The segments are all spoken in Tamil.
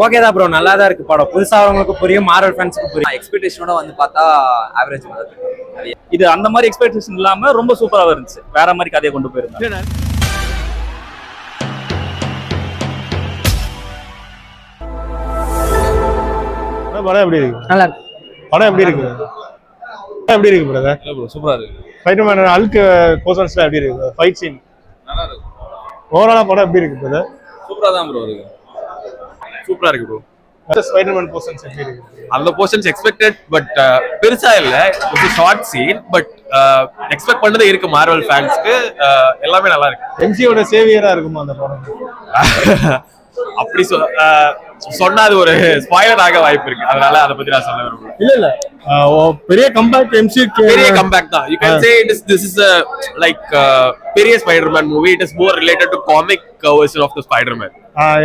ஓகே தான் ப்ரோ, நல்லா தான் இருக்கு படம். புதுசா வரவங்களுக்கு புரியும், மார்வல் ஃபேன்ஸ்க்கு புரியும். எக்ஸ்பெக்டேஷனோட வந்து பார்த்தா ஆவரேஜ் இது அந்த மாதிரி எக்ஸ்பெக்டேஷன் இல்லாம ரொம்ப சூப்பரா இருந்துச்சு. வேற மாதிரி கதையை கொண்டு போயிருந்தாங்க. படம் எப்படி இருக்கு? நல்லா இருக்கு. படம் எப்படி இருக்கு? எப்படி இருக்கு பிரதர்? சூப்பரா இருக்கு. ஸ்பைடர்மேன் ஹல்க் போர்ஷன்ஸ்லாம் எப்படி இருக்கு? ஃபைட் சீன் நல்லா இருக்கு. ஓவராலா படம் எப்படி இருக்கு பிரதர்? சூப்பரா தான் ப்ரோ இருக்கு. சூப்பரா இருக்கு ப்ரோ. ஸ்பைடர்மேன் போர்ஷன்ஸ் எப்படி இருக்கு? அந்த போர்ஷன்ஸ் எக்ஸ்பெக்டட் பட் பெருசா இல்ல. It's short scene but expect பண்ணது இருக்கு. மார்வல் ஃபேன்ஸ்க்கு எல்லாமே நல்லா இருக்கு. எம்சியோட சேவியரா இருக்குமா அந்த படம்? அப்படி சொன்னா அது ஒரு ஸ்பாயிலர் ஆக வாய்ப்பு இருக்கு. அதனால அதை பத்தி நான் சொல்ல விரும்பல. இல்ல பெரிய கம்பேக் எம்சிக்கு பெரிய கம்பேக் தான். You can say this is a like பெரிய Spiderman movie. It is more related to comic version of the Spider-Man.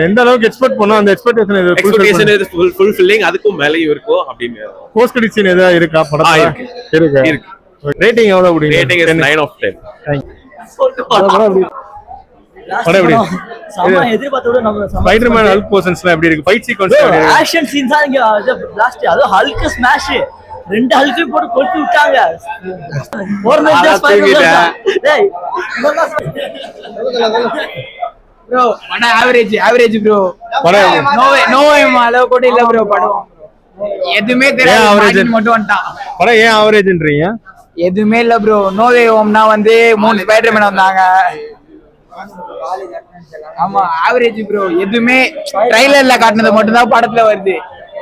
எந்த அளவுக்கு எக்ஸ்பெக்ட் பண்ணோம் அந்த எக்ஸ்பெக்டேஷன் is fulfilling. அதுக்கும் மேலயும் இருக்கும் அப்படின்னு. போஸ்ட் கிரெடிட் சீன் ஏதாவது இருக்கா படத்துல? இருக்கு. ரேட்டிங் எவ்வளவு கொடுங்க? Rating is 9 of 10. Spiderman Hulk போர்ஷன்ஸ்லாம் எப்படி இருக்கு? ஃபைட் சீக்வென்ஸ் எப்படி இருக்கு? ஆக்ஷன் சீன்ஸ் தான் இங்க பிளாஸ்ட். அது ஹல்க் ஸ்மாஷ். ரெண்டு ஹல்க்கையும் போட்டு கொளுத்தி விட்டாங்க. ஒரு மேட்ச் ஸ்பைடர்மேன். டேய் ப்ரோ படம் ஆவரேஜ் ப்ரோ. படம் நோவே அளவு கூட இல்ல ப்ரோ. படம் எதுமே தெரியாது, மட்டும் வந்துட்டான். படம் ஏன் ஆவரேஜ்ன்றீங்க? எதுமே இல்ல ப்ரோ. நோவே ஹோம்னா வந்து 3 ஸ்பைடர்மேன் வந்தாங்க. ஆமா ஆவரேஜ் ப்ரோ. எதுவுமே ட்ரைலர்ல காட்டுனது மட்டும் தான் படத்துல வருது.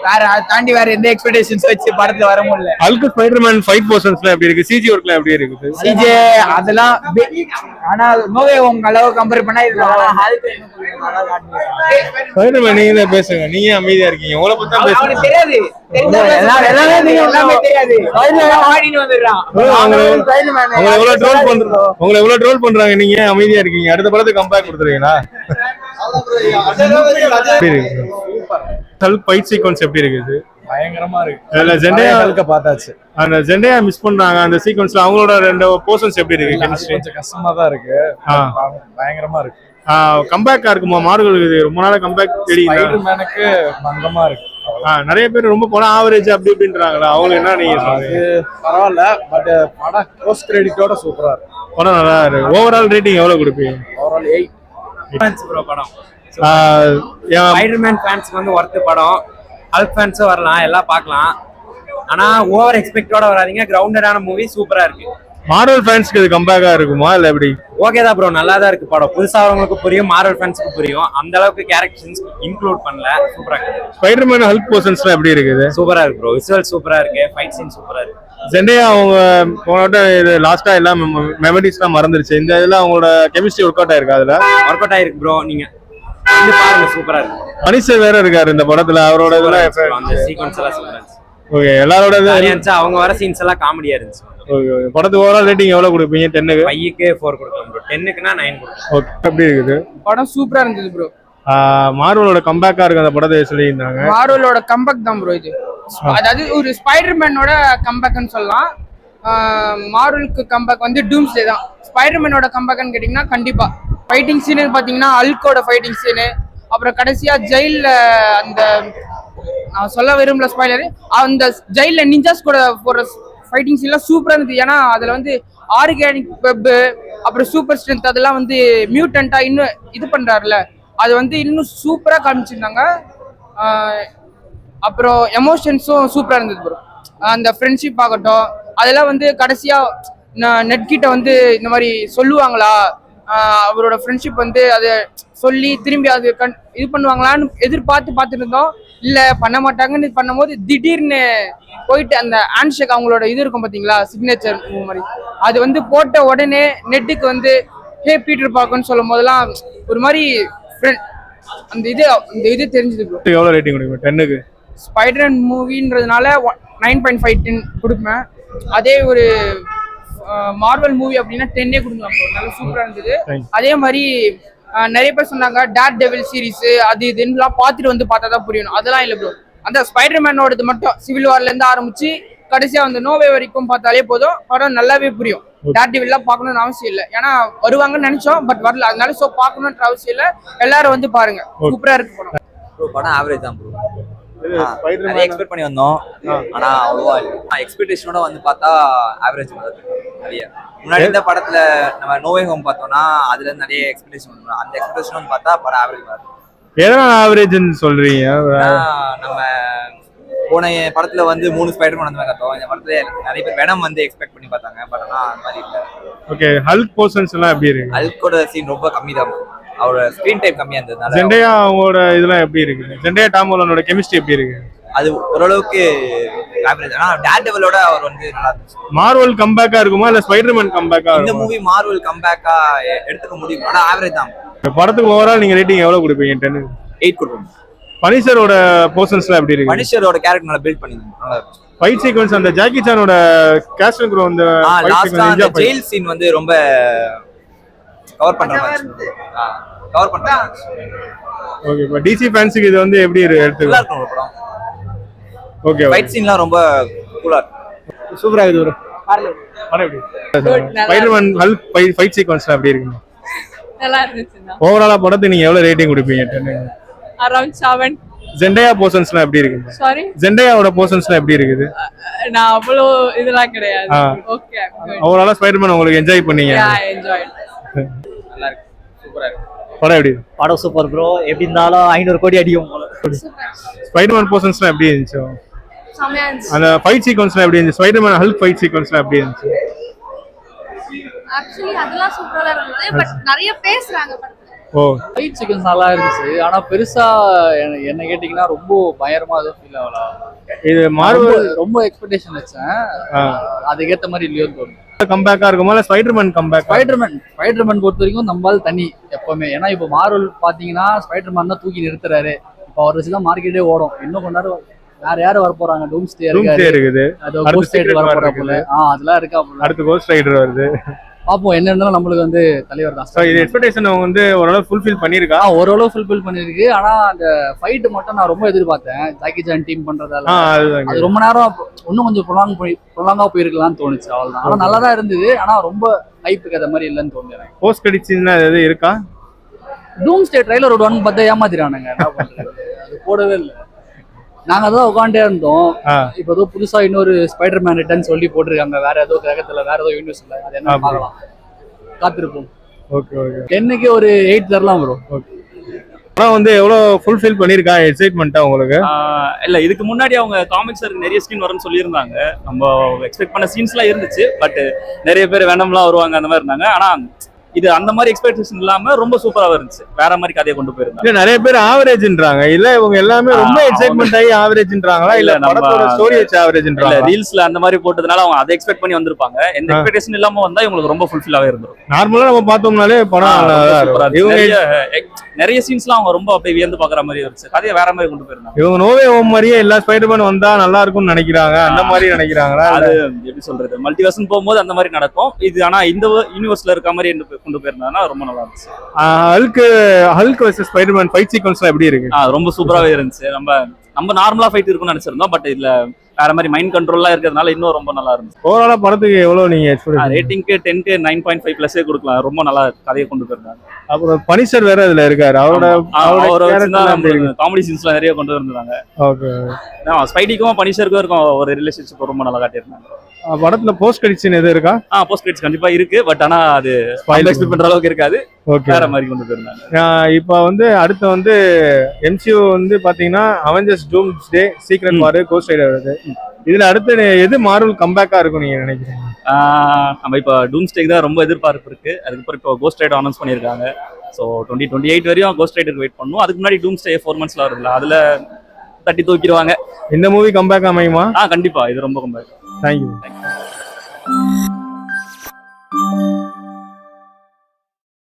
வேற அதை தாண்டி வேற எந்த எக்ஸ்பெக்டேஷன்ஸ் வச்சு படத்துல வர முடியல. ஹல்க் ஸ்பைடர்மேன் ஃபைட் போர்ஷன்ஸ்லாம் எப்படி இருக்கு? சிஜி ஒர்க்லாம் எப்படி இருக்கு? சிஜி அதெல்லாம் ஆனா நோவே ஹோம் அளவு கம்பேர் பண்ணா இது ஸ்பைடர்மேன் நீங்க தான் பேசுங்க. நீங்க அமைதியா இருக்கீங்க. உங்களை பத்தி தான் பேசுங்க. அவனுக்கு தெரியாது. எல்லாமே தெரியாது. ஆடின்னு வந்துறான். உங்களை எவ்வளவு ட்ரோல் பண்றாங்க. நீங்க அமைதியா இருக்கீங்க. அடுத்த படத்துக்கு கம்பேக் கொடுத்துருவீங்களா? ஹல்க் ஃபைட் சீக்வென்ஸ் எப்படி இருக்குது? பயங்கரமா இருக்கு. அதுல ஜெண்டயா ஹல்க பார்த்தாச்சு. அந்த ஜெண்டயா மிஸ் பண்றாங்க அந்த சீக்வென்ஸ்ல. அவங்களோட ரெண்டு போர்ஷன்ஸ் எப்படி இருக்கு? கொஞ்சம் கஷ்டமா தான் இருக்கு. பயங்கரமா இருக்கு. கம்பேக்கா இருக்குமா மார்வல்? ரொம்ப நாளா கம்பேக் தெரியுது. ஸ்பைடர்மேனுக்கு மந்தமா இருக்கு. நிறைய பேர் ரொம்ப படம் ஆவரேஜ் அப்படி இப்படின்றாங்களா? அவங்க என்ன நீங்க சொல்றீங்க? பரவாயில்ல பட் படம் போஸ்ட் கிரெடிட்டோட சூப்பரா இருக்கு. படம் நல்லா இருக்கு. ஓவரால் ரேட்டிங் எவ்வளவு கொடுப்பீங்க? Overall 8 bro. படம் ஸ்பைடர்மேன் ஃபேன்ஸ்க்கு வந்து ஒர்த் படம். ஹல்க் ஃபேன்ஸும் வரலாம், எல்லாம் பார்க்கலாம். ஆனா ஓவர் எக்ஸ்பெக்டோட வராதீங்க. கிரவுண்டடான மூவி சூப்பரா இருக்கு. மார்வல் ஃபேன்ஸ்க்கு இது கம்பேக்கா இருக்குமா இல்ல எப்படி? ஓகே தான் ப்ரோ, நல்லா தான் இருக்கு படம். புதுசா வரவங்களுக்கு புரியும், மார்வல் ஃபேன்ஸ்க்கு புரியும். அந்த அளவுக்கு கேரக்டர்ஸ் இன்க்ளூட் பண்ணல. சூப்பரா இருக்கு. ஸ்பைடர்மேன் ஹல்க் போர்ஷன்ஸ்லாம் எப்படி இருக்குது? சூப்பரா இருக்கு ப்ரோ. விசுவல் சூப்பரா இருக்கு. ஃபைட் சீன் சூப்பரா இருக்கு. ஜெண்டயா அவங்க போனோட இது லாஸ்டா எல்லாம் மெமரிஸ்லாம் மறந்துருச்சு. இந்த இதெல்லாம் அவங்களோட கெமிஸ்ட்ரி ஒர்க் அவுட் ஆயிருக்கு. அதுல ஒர்க் அவுட் ஆயிருக்கு ப்ரோ. நீங்க இது பாருங்க, சூப்பரா இருக்கு. மனுஷன் வேற இருக்காரு இந்த படத்துல. அவரோட அந்த சீக்வென்ஸ் எல்லாம் சூப்பரா இருந்துச்சு. ஓகே. எல்லாரோட அவங்க வர சீன்ஸ் எல்லாம் காமெடியா இருந்துச்சு. ஓகே. படத்துக்கு ஓவரால் ரேட்டிங் எவ்வளவு கொடுப்பீங்க? 10க்கு 5க்கு 4 கொடுப்போம் ப்ரோ. 10க்குனா 9 கொடுப்போம். ஓகே. எப்படி இருக்குது படம்? சூப்பரா இருந்தது ப்ரோ. மார்வலோட கம்பேக்கா இருக்கு அந்த படத்தை சொல்லியிருந்தாங்க. மார்வலோட கம்பேக் தான் ப்ரோ இது. அதாவது ஒரு ஸ்பைடர்மேனோட கம்பேக்னு சொல்லலாம். மார்வலுக்கு கம்பேக் வந்து டூம்ஸ்டே தான். ஸ்பைடர்மேனோட கம்பேக்னு கேட்டிங்கன்னா கண்டிப்பா ஃபைட்டிங் சீனு பார்த்தீங்கன்னா ஹல்கோட ஃபைட்டிங் சீனு. அப்புறம் கடைசியா ஜெயில அந்த நான் சொல்ல விரும்பல ஸ்பாய்லர். அந்த ஜெயில நிஞ்சாஸ் கூட போற ஃபைட்டிங் சீன்லாம் சூப்பரா இருந்தது. ஏன்னா அதுல வந்து ஆர்கானிக் வெப் அப்புறம் சூப்பர் ஸ்ட்ரென்த் அதெல்லாம் வந்து மியூட்டன்ட்டா இன்னும் இது பண்றாருல, அது வந்து இன்னும் சூப்பரா காமிச்சிருந்தாங்க. அப்புறம் எமோஷன்ஸும் சூப்பரா இருந்தது ப்ரோ. அந்த ஃப்ரெண்ட்ஷிப் ஆகட்டும் அதெல்லாம் வந்து கடைசியா நெட் கிட்ட வந்து இந்த மாதிரி சொல்லுவாங்களா, அவரோட ஃப்ரெண்ட்ஷிப் வந்து அதை சொல்லி திரும்பி அது இது பண்ணுவாங்களான்னு பார்த்துட்டு இருந்தோம். இல்ல பண்ண மாட்டாங்கன்னு பண்ணும்போது திடீர்னு போயிட்டு அந்த ஹேண்ட்ஷேக் அவங்களோட இது இருக்கும் பாத்தீங்களா, சிக்னேச்சர் மாதிரி, அது வந்து போட்ட உடனே நெட்டுக்கு வந்து ஹே பீட்டர் பார்க்கணும்னு சொல்லும் போதெல்லாம் ஒரு மாதிரி அந்த இது தெரிஞ்சது ப்ரோ. எவ்வளவு ரேட்டிங் கொடுப்பீங்க? 10க்கு ஸ்பைடர்மேன் மூவின்றதுனால 9.5 10 கொடுப்பேன். அதே ஒரு மார்வல் மூவி அப்படின்னா 10 கொடுக்கலாம் ப்ரோ. நல்லா சூப்பரா இருந்தது. அதே மாதிரி நிறைய பேர் சொன்னாங்க டாட் டெவில் சீரிஸ் அது இதுலாம் பார்த்துட்டு வந்து பார்த்தா தான் புரியணும். அதெல்லாம் இல்லை ப்ரோ. அந்த ஸ்பைடர்மேனோடது மட்டும் சிவில் வார்ல இருந்து ஆரம்பிச்சு கடைசியா வந்து நோவே வரைக்கும் பார்த்தாலே போதும், படம் நல்லாவே புரியும். டாட் டெவில்லாம் பார்க்கணும்னு அவசியம் இல்லை. ஏன்னா வருவாங்கன்னு நினைச்சோம் பட் வரல. அதனால பார்க்கணுன்ற அவசியம் இல்லை. எல்லாரும் வந்து பாருங்க, சூப்பரா இருக்கு படம். ப்ரோ படம் ஆவரேஜ் தான் ப்ரோ. இது நிறைய ஸ்பைடர்மேன் எக்ஸ்பெக்ட் பண்ணி வந்தோம், ஆனா அவ்வளோவா இல்லை. எக்ஸ்பெக்டேஷனோட வந்து பார்த்தா ஆவரேஜ் நிறைய. முன்னாடி இந்த படத்துல நம்ம நோவே ஹோம் பார்த்தோம்னா அதுல இருந்து நிறைய எக்ஸ்பெக்டேஷன் வரும். அந்த எக்ஸ்பெக்டேஷன் வந்து பார்த்தா படம் ஆவரேஜ் வரும். எதனால ஆவரேஜ்னு சொல்றீங்க? நம்ம போன படத்துல வந்து 3 ஸ்பைடர்மேன் அந்த மாதிரி பார்த்தோம். இந்த படத்துல நிறைய பேர் வெனம் வந்து எக்ஸ்பெக்ட் பண்ணி பார்த்தாங்க, பட் ஆனா அந்த மாதிரி இல்லை. ஓகே, ஹல்க் போர்ஷன்ஸ் எல்லாம் எப்படி இருக்கு? அல்கோட சீன் ரொம்ப கம்மி தான், அவரோட ஸ்கிரீன் டைம் கம்மியா இருந்ததுனால. ஜெண்டையா அவங்களோட இதெல்லாம் எப்படி இருக்கு? ஜெண்டையா டாம் ஹாலண்டோட கெமிஸ்ட்ரி எப்படி இருக்கு? அது ஓரளவுக்கு ஆவரேஜ். ஆனா டேர் டெவிலோட அவர் வந்து நல்லா இருந்துச்சு. மார்வல் கம்பேக்கா இருக்குமா இல்ல ஸ்பைடர்மேன் கம்பேக்கா இந்த இருக்குமா? மூவி மார்வல் கம்பேக்கா எடுத்துக்க முடியும், ஆனா ஆவரேஜ் தான். படத்துக்கு ஓவரால் நீங்க ரேட்டிங் எவ்வளவு கொடுப்பீங்க? 10. 8 கொடுப்போம். பனிஷரோட போர்ஷன்ஸ்லாம் எப்படி இருக்கு? மனுஷரோட கேரக்டர் நல்லா பில்ட் பண்ணிருந்தாங்க, நல்லா இருந்துச்சு. ஃபைட் சீக்வென்ஸ் அந்த ஜாக்கி சானோட கேஸ்ட் க்ரோ அந்த ஃபைட் லாஸ்டா சீக்வென்ஸ் அந்த ஜெயில் சீன் வந்து ரொம்ப கவர் பண்ற மாதிரி இருந்துச்சு. கவர் பண்ற மாதிரி. ஓகே, இப்போ டிசி ஃபேன்ஸ்க்கு இது வந்து எப்படி நல்லா எடுத்துக்கலாம்? இருக்கும் ஒரு படம். ஓகே, ஃபைட் சீன்லாம் ரொம்ப கூலா இருக்கும். சூப்பரா இருக்குது ப்ரோ. படம் எப்படி? ஸ்பைடர்மேன் ஹல்க் ஃபைட் சீக்வென்ஸ்லாம் எப்படி இருக்கு? நல்லா இருந்துச்சுண்ணா. ஓவராலா படத்துக்கு நீங்க எவ்வளவு ரேட்டிங் கொடுப்பீங்க? 10. அரௌண்ட் 7. ஜெண்டையா போர்ஷன்ஸ்லாம் எப்படி இருக்கு? சாரி, ஜெண்டையாவோட போர்ஷன்ஸ்லாம் எப்படி இருக்குது? நான் அவ்வளோ இதெல்லாம் கிடையாது. ஆ. ஓகே, ஓவராலா ஸ்பைடர்மேன் உங்களுக்கு என்ஜாய் பண்ணீங்க? என்ஜாய். நல்லா இருக்கு, சூப்பரா இருக்கு. படம் எப்படி? படம் சூப்பர் ப்ரோ. எப்படி இருந்தாலும் 500 கோடி அடிக்கும் போல. ஸ்பைடர்மேன் போர்ஷன்ஸ்லாம் எப்படி இருந்துச்சு? செமையா இருந்துச்சு. அந்த ஃபைட் சீக்வென்ஸ்லாம் எப்படி இருந்துச்சு? ஸ்பைடர்மேன் ஹல்க் ஃபைட் சீக்வென்ஸ்லாம் எப்படி இருந்துச்சு? ஆக்சுவலி அதெல்லாம் சூப்பரா இருந்தது, பட் நிறைய பேசுறாங்க படத்துல. ஓ, ஃபைட் சீக்வன்ஸ் நல்லா இருந்துச்சு, ஆனா பெருசா என்ன கேட்டீங்கன்னா ரொம்ப பயங்கரமா அது ஃபீல் ஆகல. இது மார்வல் ரொம்ப எக்ஸ்பெக்டேஷன் வச்சேன், அதுக்கேற்ற மாதிரி இல்லையோன்னு தோணும். கம்பேக்கா இருக்குமா இல்ல ஸ்பைடர்மேன் கம்பேக்? ஸ்பைடர்மேன் பொறுத்த வரைக்கும் நம்மளால் தனி எப்பவுமே. ஏன்னா இப்போ மார்வல் பாத்தீங்கன்னா ஸ்பைடர்மேன் தான் தூக்கி நிறுத்துறாரு. இப்போ அவர் வச்சுதான் மார்க்கெட்டே ஓடும். இன்னும் கொஞ்ச நேரம் வேற யாரும் வர போறாங்க? டூம்ஸ்டே இருக்குது, அது கோஸ்ட் ரைடர் வர போறாப்புல. அதெல்லாம் இருக்கா? அடுத்து கோஸ்ட் ரைடர் வருது. பாப்போம், என்ன இருந்தாலும் நம்மளுக்கு வந்து தலைவர் தான். சோ இது எக்ஸ்பெக்டேஷன் அவங்க வந்து ஓரளவு ஃபுல்ஃபில் பண்ணிருக்கா? ஓரளவு ஃபுல்ஃபில் பண்ணிருக்கு. ஆனா அந்த ஃபைட் மட்டும் நான் ரொம்ப எதிர்பார்த்தேன், ஜாக்கி சான் டீம் பண்றதால. அது ரொம்ப நேரம் இன்னும் கொஞ்சம் ப்ரொலாங்கா போயிருக்கலாம்னு தோணுச்சு, அவ்வளவுதான். ஆனா நல்லா தான் இருந்தது, ஆனா ரொம்ப ஹைப்புக்கு அந்த மாதிரி இல்லைன்னு தோணுது. போஸ்ட் கிரெடிட் சீன் எது இருக்கா? டூம்ஸ்டே ட்ரைலர் விடுவான்னு பார்த்தா ஏமாத்திரானுங்க, என்ன பண்றது? அது போடவே இல்லை. நாங்க தான் உட்காண்டே இருந்தோம். இப்போ ஏதோ புதுசா இன்னொரு ஸ்பைடர்மேன் ரிட்டர்ன் சொல்லி போட்டிருக்காங்க, வேற ஏதோ கிரகத்துல, வேற ஏதோ யூனிவர்ஸ்ல. அது என்ன பார்க்கலாம், காத்திருப்போம். ஓகே ஓகே, 10க்கு ஒரு 8 தரலாம் ப்ரோ. படம் வந்து எவ்வளவு ஃபுல்ஃபில் பண்ணிருக்கா? எக்ஸைட்மென்ட்டா உங்களுக்கு? இல்ல, இதுக்கு முன்னாடி அவங்க காமிக்ஸ் நிறைய சீன் வரும்னு சொல்லியிருந்தாங்க. நம்ம எக்ஸ்பெக்ட் பண்ண சீன்ஸ்லாம் இருந்துச்சு, பட் நிறைய பேர் வேணம்லாம் வருவாங்க அந்த மாதிரி இருந்தாங்க. ஆனா இது அந்த மாதிரி எக்ஸ்பெக்டேஷன் இல்லாம ரொம்ப சூப்பரா இருந்துச்சு, வேற மாதிரி கதையை கொண்டு போயிருந்தாங்க. நிறைய பேர் ஆவரேஜ்ன்றாங்க, இல்ல இவங்க எல்லாமே ரொம்ப எக்ஸைட்மென்ட் ஆகி ஆவரேஜ்ன்றாங்களா இல்ல படத்தோட ஸ்டோரி வச்சு ஆவரேஜ்ன்றாங்களா? இல்ல, ரீல்ஸ்ல அந்த மாதிரி போட்டதுனால அவங்க அதை எக்ஸ்பெக்ட் பண்ணி வந்திருப்பாங்க. எந்த எக்ஸ்பெக்டேஷன் இல்லாம வந்தா இவங்களுக்கு ரொம்ப ஃபுல்ஃபில்லாவே இருந்திருக்கும். நார்மலா நம்ம பார்த்தோம்னாலே படம் நிறைய சீன்ஸ்லாம் அவங்க ரொம்ப அப்படியே வியந்து பாக்குற மாதிரி இருந்துச்சு, கதையை வேற மாதிரி கொண்டு போயிருந்தாங்க. இவங்க நோவே ஹோம் மாதிரியே எல்லா ஸ்பைடர்மேன் வந்தா நல்லா இருக்கும்னு நினைக்கிறாங்க, அந்த மாதிரி நினைக்கிறாங்களா? அது எப்படி சொல்றது, மல்டிவர்ஸ் போகும்போது அந்த மாதிரி நடக்கும். இது ஆனா இந்த யூனிவர்ஸ்ல இருக்க மாதிரி கொண்டு போயிருந்தாங்கன்னா ரொம்ப நல்லா இருந்துச்சு. ஹல்க் வெர்சஸ் ஸ்பைடர்மேன் ஃபைட் சீக்வென்ஸ்லாம் எப்படி இருக்கு? ரொம்ப சூப்பராவே இருந்துச்சு. நம்ம நார்மலா ஃபைட் இருக்கும்னு நினைச்சிருந்தோம், பட் இதுல வேற மாதிரி மைண்ட் கண்ட்ரோல்லாம் இருக்கிறதுனால இன்னும் ரொம்ப நல்லா இருந்துச்சு. ஓவராலா படத்துக்கு எவ்வளவு நீங்க எக்ஸ்பெக்ட்? ரேட்டிங்க்கு 10க்கு 9.5 பிளஸே கொடுக்கலாம். ரொம்ப நல்லா கதையை கொண்டு போயிருந்தாங்க. அப்புறம் பனிஷர் வேற இதுல இருக்காரு, காமெடி சீன்ஸ்லாம் நிறைய கொண்டு வந்திருந்தாங்க. ஓகே, ஸ்பைடிக்கும் பனிஷருக்கும் இருக்கும் ஒரு ரிலேஷன்ஷிப் ரொம்ப நல்லா காட்டியிருந்தாங்க. படத்துல போஸ்ட் கிரெடிட் சீன் எது இருக்கா? போஸ்ட் கிரெடிட்ஸ் கண்டிப்பா இருக்கு, பட் ஆனா அது எக்ஸ்பெக்ட் பண்ற அளவுக்கு இருக்காது. வேற மாதிரி கொண்டு போயிருந்தாங்க. இப்போ வந்து அடுத்து வந்து MCU வந்து பாத்தீங்கன்னா அவெஞ்சர்ஸ் டூம்ஸ்டே, சீக்ரெட் வார், கோஸ்ட் ரைடர் வருது. இதுல அடுத்து எது மார்வல் கம்பேக்கா இருக்கும் நீங்க நினைக்கிறீங்க? நம்ம இப்போ டூம்ஸ்டேக்கு தான் ரொம்ப எதிர்பார்ப்பு இருக்கு. அதுக்கப்புறம் இப்போ கோஸ்ட் ரைடர் அனௌன்ஸ் பண்ணியிருக்காங்க. ஸோ 2028 வரையும் கோஸ்ட் ரைடருக்கு வெயிட் பண்ணுவோம். அதுக்கு முன்னாடி டூம்ஸ்டே 4 monthsல வருதுல, அதுல தட்டி தூக்கிடுவாங்க. இந்த மூவி கம்பேக் அமையுமா? கண்டிப்பா இது ரொம்ப கம்பேக். தேங்க்யூ.